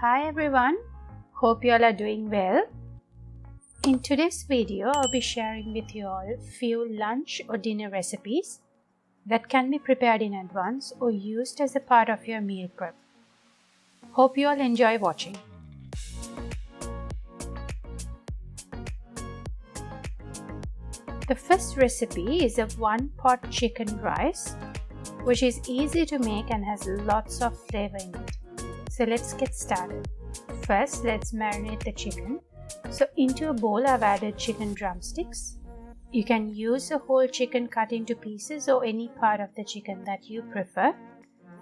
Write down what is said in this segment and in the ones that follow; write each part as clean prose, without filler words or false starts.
Hi everyone, hope you all are doing well. In today's video, I'll be sharing with you all few lunch or dinner recipes that can be prepared in advance or used as a part of your meal prep. Hope you all enjoy watching. The first recipe is a one-pot chicken rice, which is easy to make and has lots of flavor in it. So let's get started. First, let's marinate the chicken. So into a bowl, I've added chicken drumsticks. You can use a whole chicken cut into pieces or any part of the chicken that you prefer.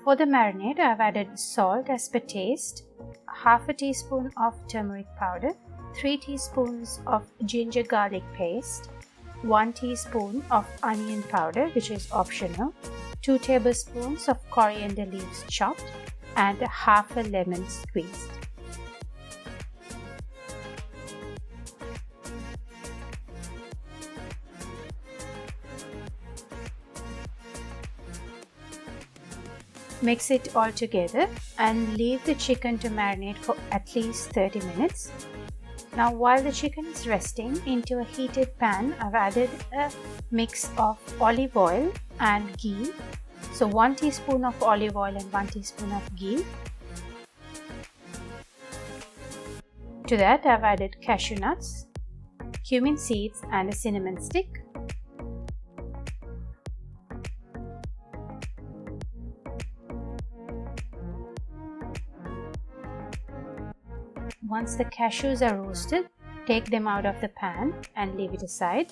For the marinade, I've added salt as per taste, half a teaspoon of turmeric powder, 3 teaspoons of ginger garlic paste, 1 teaspoon of onion powder, which is optional, 2 tablespoons of coriander leaves chopped, and half a lemon squeezed. Mix it all together and leave the chicken to marinate for at least 30 minutes. Now while the chicken is resting, into a heated pan I've added a mix of olive oil and ghee. So 1 teaspoon of olive oil and 1 teaspoon of ghee. To that I've added cashew nuts, cumin seeds and a cinnamon stick. Once the cashews are roasted, take them out of the pan and leave it aside.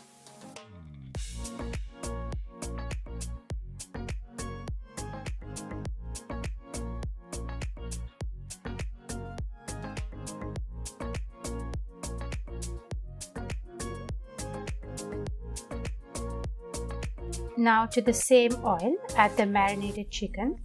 Now to the same oil, add the marinated chicken.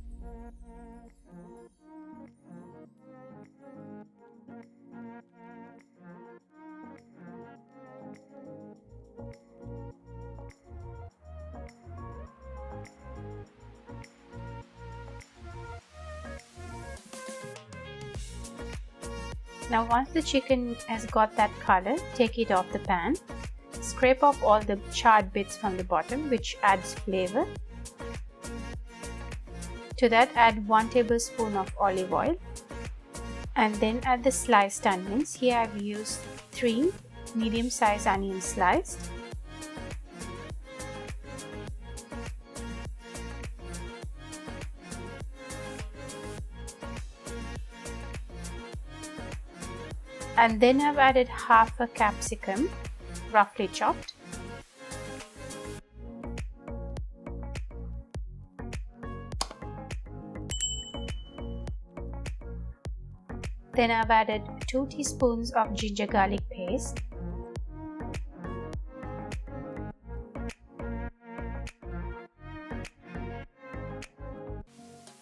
Now once the chicken has got that color, take it off the pan. Scrape off all the charred bits from the bottom, which adds flavor. To that add 1 tablespoon of olive oil and then add the sliced onions. Here I've used 3 medium-sized onions sliced. And then I've added half a capsicum, roughly chopped. Then I've added 2 teaspoons of ginger garlic paste,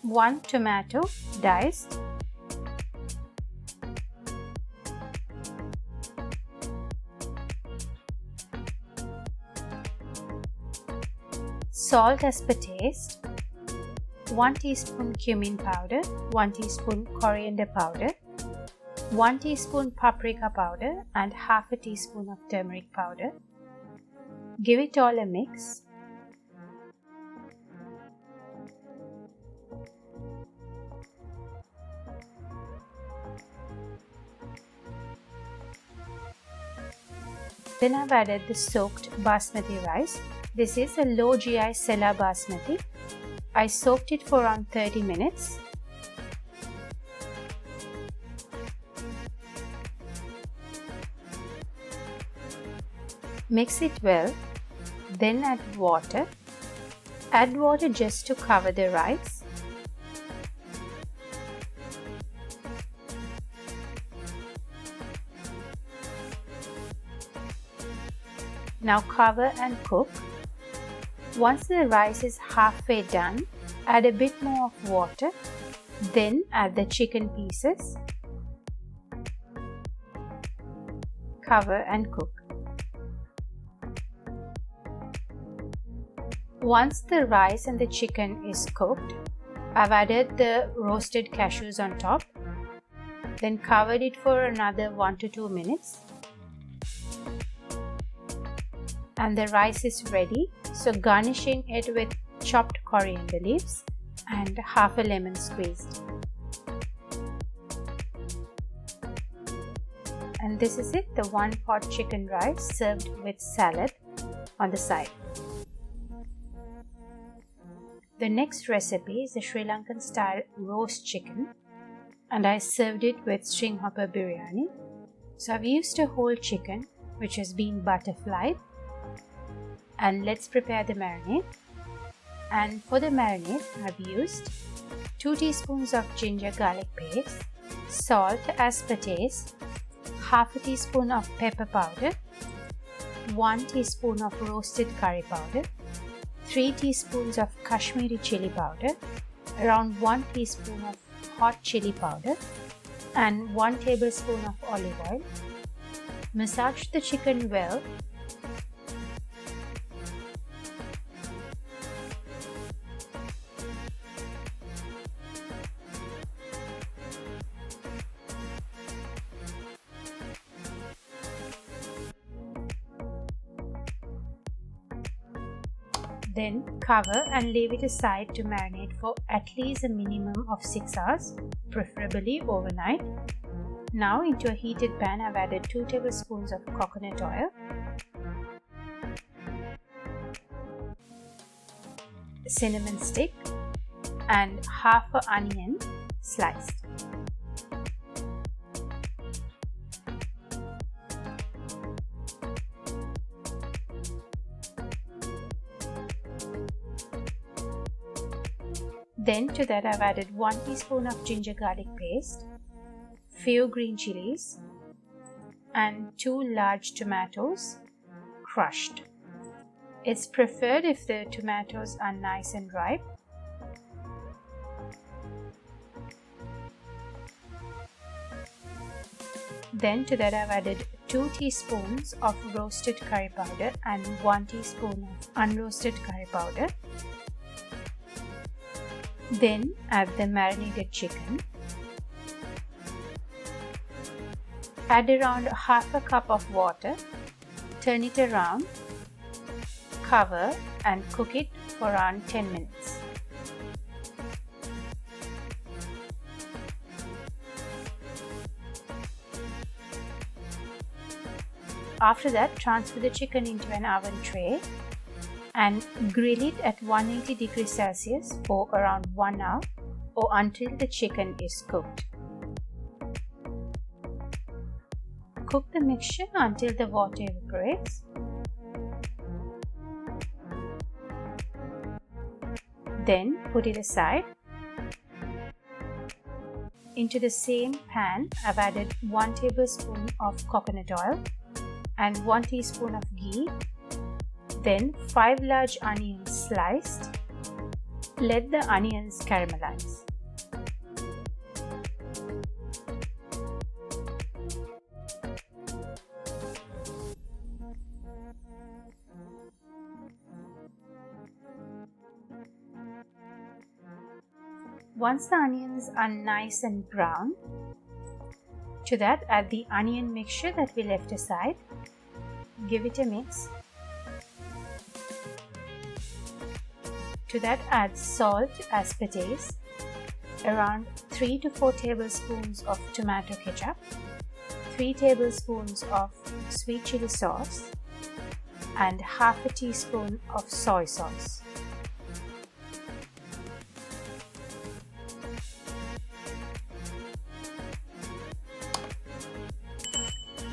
one tomato diced, salt as per taste, 1 teaspoon cumin powder, 1 teaspoon coriander powder, 1 teaspoon paprika powder and half a teaspoon of turmeric powder. Give it all a mix. Then I've added the soaked basmati rice. This is a low GI Sela basmati. I soaked it for around 30 minutes. Mix it well, then add water. Add water just to cover the rice. Now cover and cook. Once the rice is halfway done, add a bit more of water, then add the chicken pieces. Cover and cook. Once the rice and the chicken is cooked, I've added the roasted cashews on top. Then covered it for another 1 to 2 minutes. And the rice is ready, so garnishing it with chopped coriander leaves and half a lemon squeezed. And this is it, the one pot chicken rice served with salad on the side. The next recipe is the Sri Lankan style roast chicken, and I served it with string hopper biryani. So I've used a whole chicken which has been butterflied. And let's prepare the marinade. And for the marinade, I've used 2 teaspoons of ginger garlic paste, salt as per taste, half a teaspoon of pepper powder, 1 teaspoon of roasted curry powder, 3 teaspoons of Kashmiri chili powder, around 1 teaspoon of hot chili powder, and 1 tablespoon of olive oil. Massage the chicken well. Then cover and leave it aside to marinate for at least a minimum of 6 hours, preferably overnight. Now into a heated pan I've added 2 tablespoons of coconut oil, cinnamon stick and half an onion sliced. Then to that I've added 1 teaspoon of ginger garlic paste, few green chilies and 2 large tomatoes crushed. It's preferred if the tomatoes are nice and ripe. Then to that I've added 2 teaspoons of roasted curry powder and 1 teaspoon of unroasted curry powder. Then add the marinated chicken. Add around half a cup of water. Turn it around. Cover and cook it for around 10 minutes. After that, transfer the chicken into an oven tray and grill it at 180 degrees Celsius for around 1 hour or until the chicken is cooked. Cook the mixture until the water evaporates. Then put it aside. Into the same pan, I've added 1 tablespoon of coconut oil and 1 teaspoon of ghee. Then 5 large onions sliced. Let the onions caramelize. Once the onions are nice and brown, to that add the onion mixture that we left aside. Give it a mix. To that add salt as per taste, around 3 to 4 tablespoons of tomato ketchup, 3 tablespoons of sweet chili sauce and half a teaspoon of soy sauce.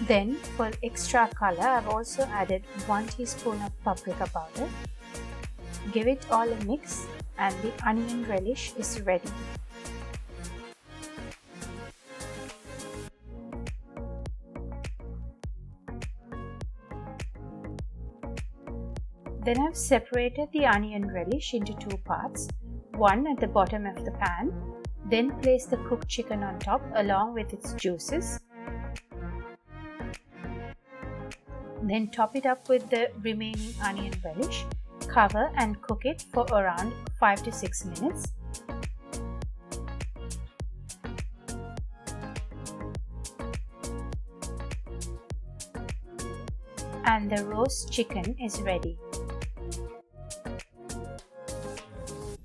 Then for extra color, I've also added 1 teaspoon of paprika powder. Give it all a mix and the onion relish is ready. Then I've separated the onion relish into 2 parts, one at the bottom of the pan. Then place the cooked chicken on top along with its juices. Then top it up with the remaining onion relish. Cover and cook it for around 5 to 6 minutes. and the roast chicken is ready.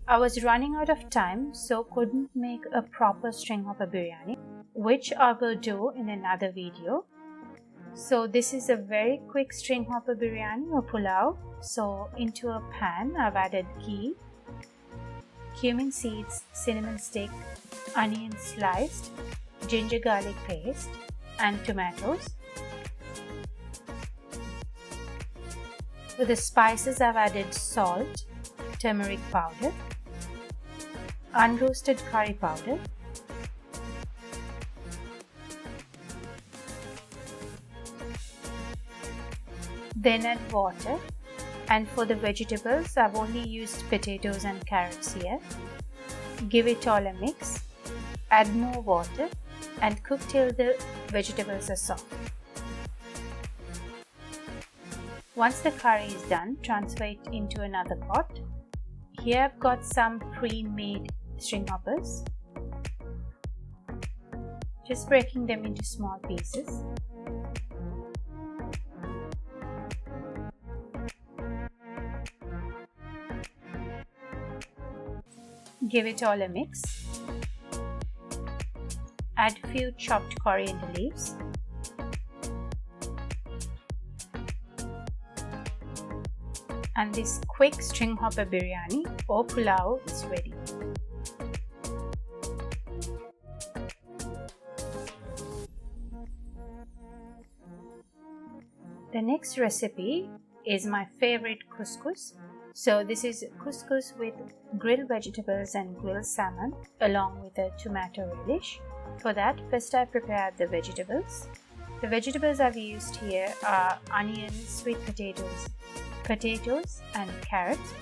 I was running out of time, so couldn't make a proper string hopper biryani, which I will do in another video. So this is a very quick string hopper biryani or pulao. So into a pan I've added ghee, cumin seeds, cinnamon stick, onion sliced, ginger garlic paste and tomatoes. For the spices I've added salt, turmeric powder, unroasted curry powder, then add water, and for the vegetables I've only used potatoes and carrots here. Give it all a mix, add more water and cook till the vegetables are soft. Once the curry is done, transfer it into another pot. Here I've got some pre-made string hoppers. Just breaking them into small pieces. Give it all a mix. Add a few chopped coriander leaves. And this quick string hopper biryani or pulao is ready. The next recipe is my favorite couscous. So this is couscous with grilled vegetables and grilled salmon along with a tomato relish. For that, first I prepared the vegetables. The vegetables I've used here are onions, sweet potatoes and carrots.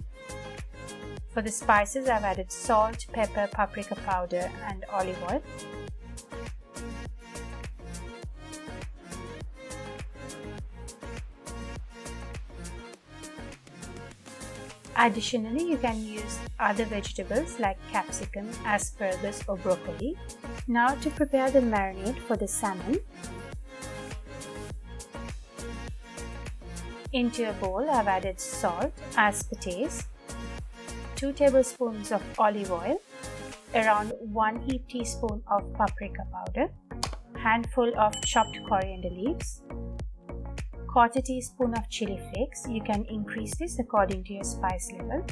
For the spices I've added salt, pepper, paprika powder and olive oil. Additionally, you can use other vegetables like capsicum, asparagus or broccoli. Now to prepare the marinade for the salmon. Into a bowl, I've added salt as per taste, 2 tablespoons of olive oil, around 1 heaped teaspoon of paprika powder, handful of chopped coriander leaves, 1/4 teaspoon of chili flakes. You can increase this according to your spice level,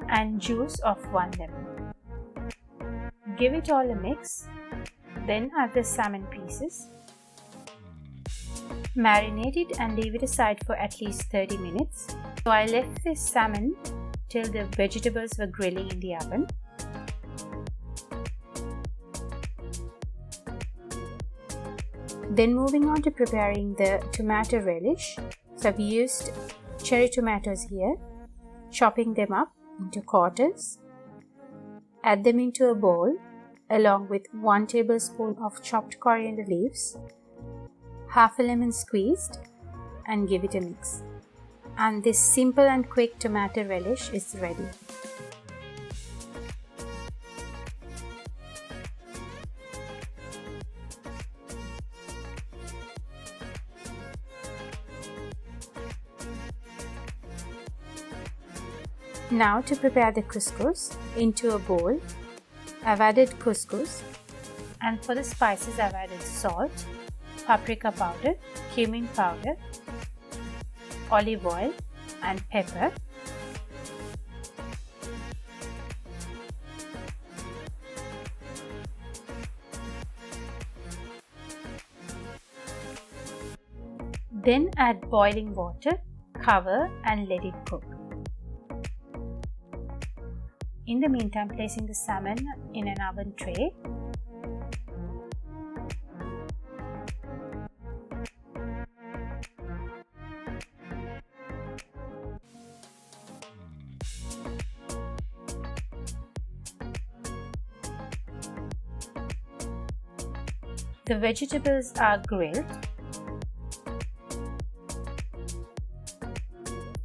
and juice of 1 lemon. Give it all a mix, then add the salmon pieces. Marinate it and leave it aside for at least 30 minutes. So I left this salmon till the vegetables were grilling in the oven. Then moving on to preparing the tomato relish. So I've used cherry tomatoes here, chopping them up into quarters. Add them into a bowl along with 1 tablespoon of chopped coriander leaves, half a lemon squeezed, and give it a mix. And this simple and quick tomato relish is ready. Now to prepare the couscous. Into a bowl, I've added couscous, and for the spices I've added salt, paprika powder, cumin powder, olive oil and pepper. Then add boiling water, cover and let it cook. In the meantime, placing the salmon in an oven tray. The vegetables are grilled.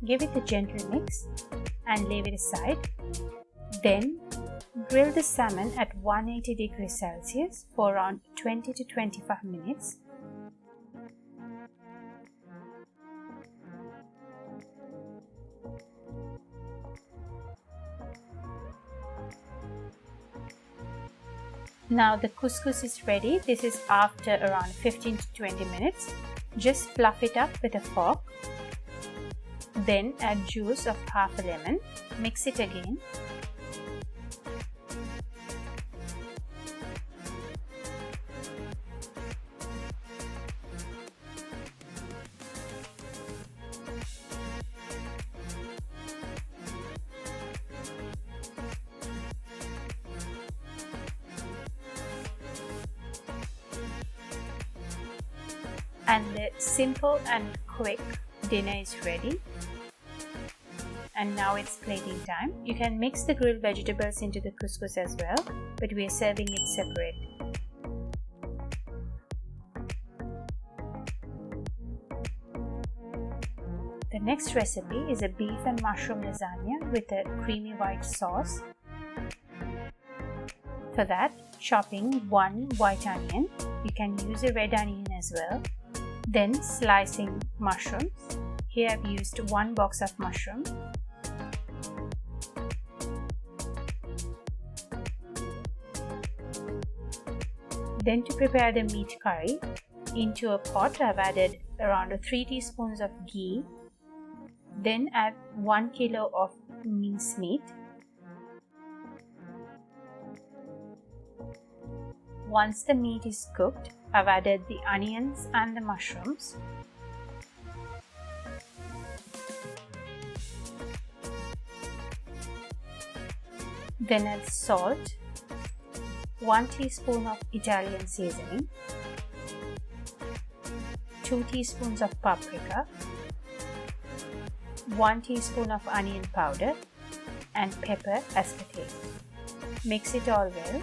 Give it a gentle mix and leave it aside. Then grill the salmon at 180 degrees Celsius for around 20 to 25 minutes. Now the couscous is ready. This is after around 15 to 20 minutes. Just fluff it up with a fork. Then add juice of half a lemon. Mix it again. And the simple and quick dinner is ready. And now it's plating time. You can mix the grilled vegetables into the couscous as well, but we are serving it separate. The next recipe is a beef and mushroom lasagna with a creamy white sauce. For that, chopping 1 white onion. You can use a red onion as well. Then slicing mushrooms. Here I've used 1 box of mushroom. Then to prepare the meat curry, into a pot I've added around 3 teaspoons of ghee. Then add 1 kilo of minced meat. Once the meat is cooked, I've added the onions and the mushrooms. Then add salt, 1 teaspoon of Italian seasoning, 2 teaspoons of paprika, 1 teaspoon of onion powder, and pepper as per taste. Mix it all well.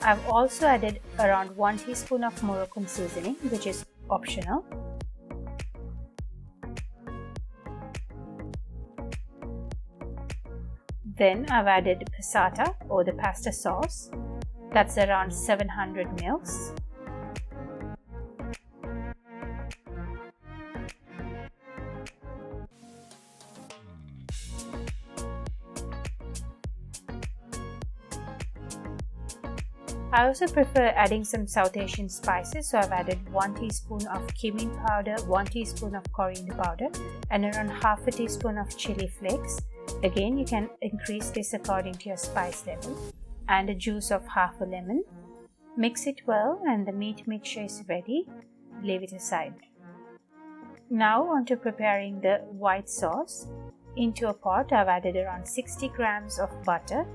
I've also added around 1 teaspoon of Moroccan seasoning, which is optional. Then I've added passata or the pasta sauce. That's around 700 ml. I also prefer adding some South Asian spices, so I've added 1 teaspoon of cumin powder, 1 teaspoon of coriander powder, and around half a teaspoon of chili flakes. Again, you can increase this according to your spice level, and a juice of half a lemon. Mix it well and the meat mixture is ready. Leave it aside. Now on to preparing the white sauce. Into a pot, I've added around 60 grams of butter.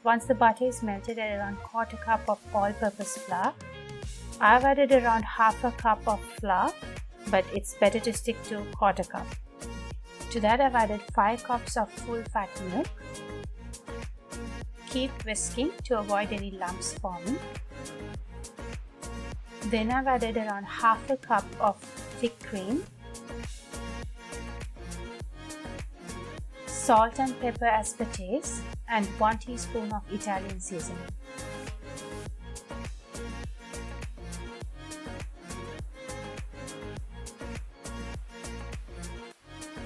Once the butter is melted, at around 1/4 cup of all-purpose flour. I've added around half a cup of flour, but it's better to stick to 1/4 cup. To that I've added 5 cups of full fat milk. Keep whisking to avoid any lumps forming. Then I've added around half a cup of thick cream. Salt and pepper as per taste, and 1 teaspoon of Italian seasoning.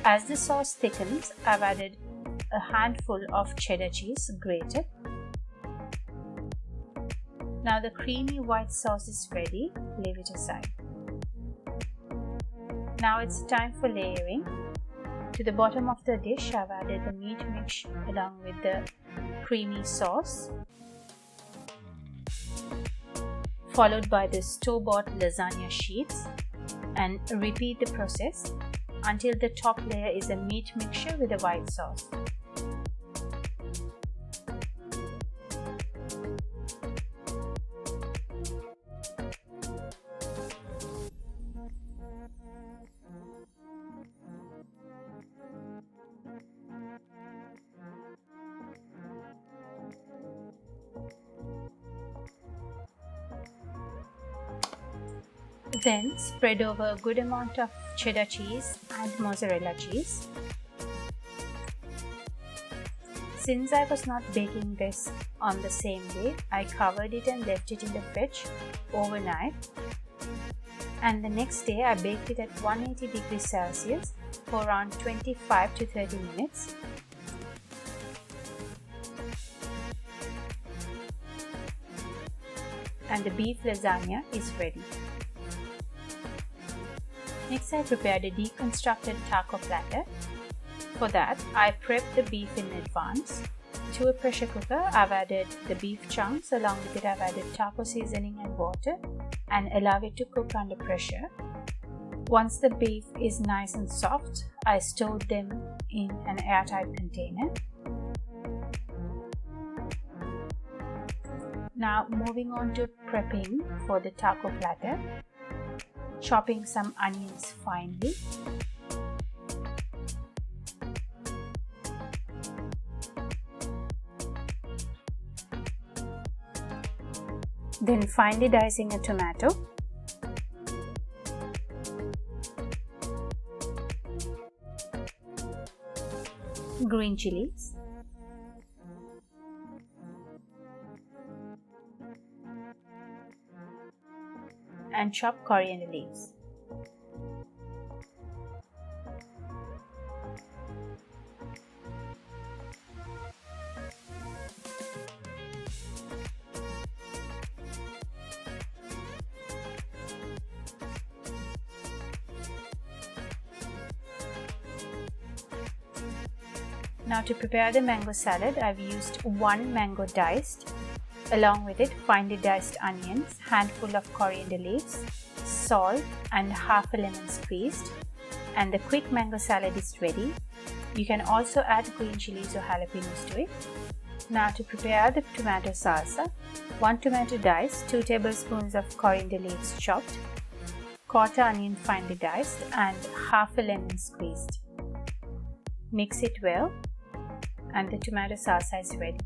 As the sauce thickens, I've added a handful of cheddar cheese grated. Now the creamy white sauce is ready. Leave it aside. Now it's time for layering. To the bottom of the dish, I've added the meat mix along with the creamy sauce, followed by the store-bought lasagna sheets, and repeat the process until the top layer is a meat mixture with a white sauce. Then spread over a good amount of cheddar cheese and mozzarella cheese. Since I was not baking this on the same day, I covered it and left it in the fridge overnight. And the next day I baked it at 180 degrees Celsius for around 25 to 30 minutes. And the beef lasagna is ready. Next, I prepared a deconstructed taco platter. For that, I prepped the beef in advance. To a pressure cooker, I've added the beef chunks. Along with it, I've added taco seasoning and water and allow it to cook under pressure. Once the beef is nice and soft, I stored them in an airtight container. Now moving on to prepping for the taco platter. Chopping some onions finely. Then finely dicing a tomato. Green chilies. And chopped coriander leaves. Now to prepare the mango salad, I've used 1 mango diced. Along with it, finely diced onions, handful of coriander leaves, salt and half a lemon squeezed. And the quick mango salad is ready. You can also add green chilies or jalapenos to it. Now to prepare the tomato salsa, 1 tomato diced, 2 tablespoons of coriander leaves chopped, quarter onion finely diced and half a lemon squeezed. Mix it well and the tomato salsa is ready.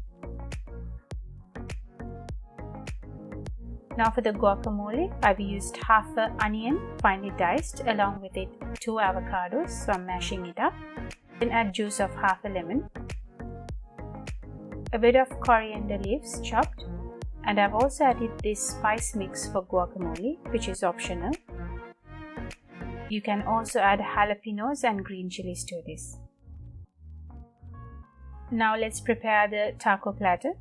Now for the guacamole, I've used half an onion finely diced, along with it 2 avocados, so I'm mashing it up. Then add juice of half a lemon, a bit of coriander leaves chopped, and I've also added this spice mix for guacamole, which is optional. You can also add jalapenos and green chilies to this. Now let's prepare the taco platter.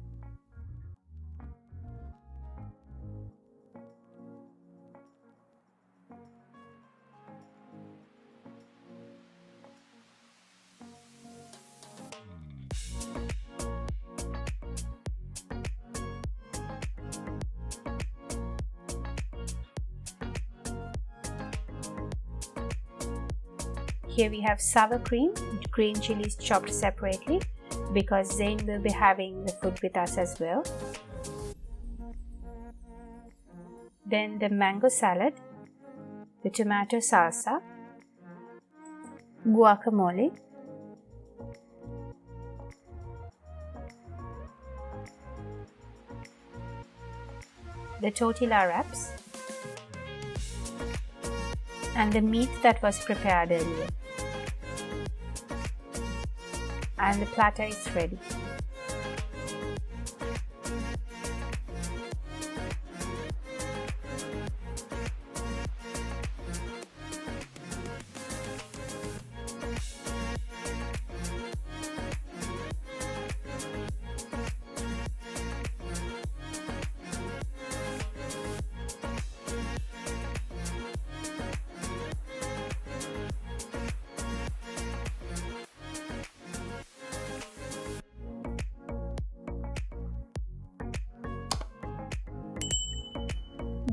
Here we have sour cream, green chilies chopped separately because Zayn will be having the food with us as well. Then the mango salad, the tomato salsa, guacamole, the tortilla wraps, and the meat that was prepared earlier. And the platter is ready.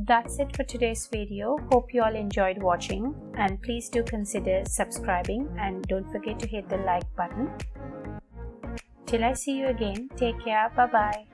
That's it for today's video. Hope you all enjoyed watching, and please do consider subscribing and don't forget to hit the like button. Till I see you again, take care, bye bye.